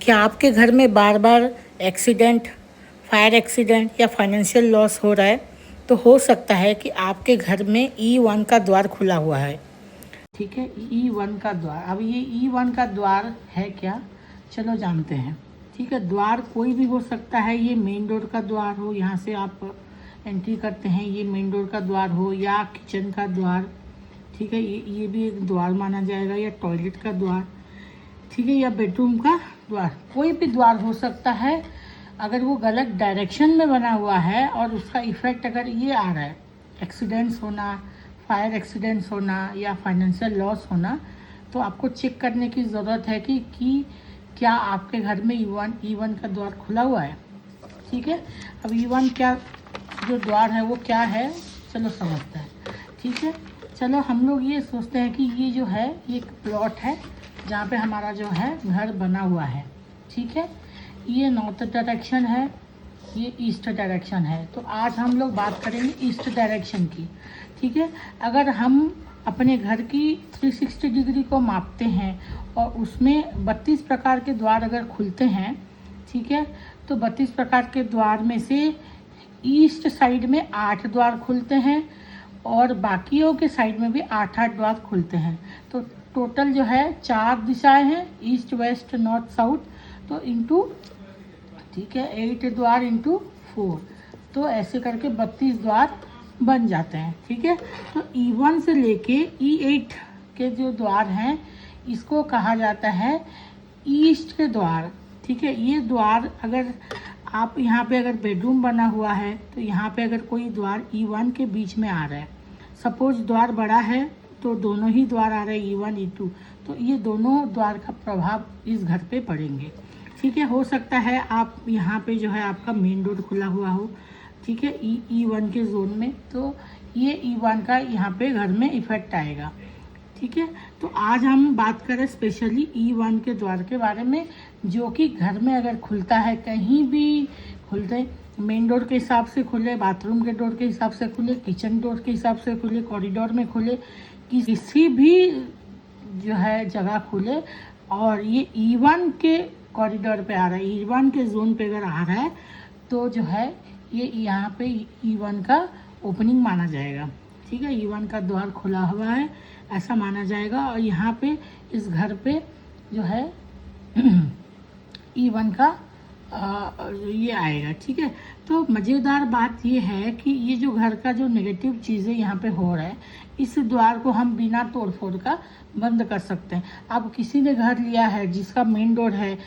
क्या आपके घर में बार बार एक्सीडेंट, फायर एक्सीडेंट या फाइनेंशियल लॉस हो रहा है? तो हो सकता है कि आपके घर में E1 का द्वार खुला हुआ है। ठीक है, E1 का द्वार। अब ये E1 का द्वार है क्या, चलो जानते हैं। ठीक है, द्वार कोई भी हो सकता है। ये मेन डोर का द्वार हो, यहाँ से आप एंट्री करते हैं, ये मेन डोर का द्वार हो, या किचन का द्वार। ठीक है, ये भी एक द्वार माना जाएगा, या टॉयलेट का द्वार। ठीक है, या बेडरूम का द्वार, कोई भी द्वार हो सकता है। अगर वो गलत डायरेक्शन में बना हुआ है और उसका इफेक्ट अगर ये आ रहा है, एक्सीडेंट्स होना, फायर एक्सीडेंट्स होना या फाइनेंशियल लॉस होना, तो आपको चेक करने की ज़रूरत है कि क्या आपके घर में E1 का द्वार खुला हुआ है। ठीक है, अब E1 क्या जो द्वार है वो क्या है, चलो समझते हैं। ठीक है, चलो हम लोग ये सोचते हैं कि ये जो है ये एक प्लॉट है जहाँ पे हमारा जो है घर बना हुआ है। ठीक है, ये नॉर्थ डायरेक्शन है, ये ईस्ट डायरेक्शन है। तो आज हम लोग बात करेंगे ईस्ट डायरेक्शन की। ठीक है, अगर हम अपने घर की 360 डिग्री को मापते हैं और उसमें 32 प्रकार के द्वार अगर खुलते हैं, ठीक है, तो 32 प्रकार के द्वार में से ईस्ट साइड में 8 द्वार खुलते हैं और बाकियों के साइड में भी 8-8 द्वार खुलते हैं। तो टोटल जो है 4 दिशाएं हैं, ईस्ट वेस्ट नॉर्थ साउथ, तो इंटू, ठीक है, 8 द्वार इंटू 4, तो ऐसे करके 32 द्वार बन जाते हैं। ठीक है, तो E1 से लेके E8 के जो द्वार हैं इसको कहा जाता है ईस्ट के द्वार। ठीक है, ये द्वार अगर आप यहाँ पे अगर बेडरूम बना हुआ है तो यहाँ पे अगर कोई द्वार E1 के बीच में आ रहा है, सपोज द्वार बड़ा है तो दोनों ही द्वार आ रहे हैं E1 E2, तो ये दोनों द्वार का प्रभाव इस घर पे पड़ेंगे। ठीक है, हो सकता है आप यहाँ पे जो है आपका मेन डोर खुला हुआ हो, ठीक है, E1 के जोन में, तो ये E1 का यहाँ पे घर में इफेक्ट आएगा। ठीक है, तो आज हम बात करें स्पेशली E1 के द्वार के बारे में, जो कि घर में अगर खुलता है, कहीं भी खुलते, मेन डोर के हिसाब से खुले, बाथरूम के डोर के हिसाब से खुले, किचन डोर के हिसाब से खुले, कॉरिडोर में खुले, किसी भी जो है जगह खुले, और ये E1 के कॉरिडोर पे आ रहा है, E1 के जोन पे अगर आ रहा है, तो जो है ये यहाँ पे E1 का ओपनिंग माना जाएगा। ठीक है, E1 का द्वार खुला हुआ है ऐसा माना जाएगा, और यहाँ पे इस घर पे जो है E1 का ये आएगा। ठीक है, तो मज़ेदार बात ये है कि ये जो घर का जो नेगेटिव चीज़ें यहाँ पे हो रहा है, इस द्वार को हम बिना तोड़ फोड़ का बंद कर सकते हैं। अब किसी ने घर लिया है जिसका मेन डोर है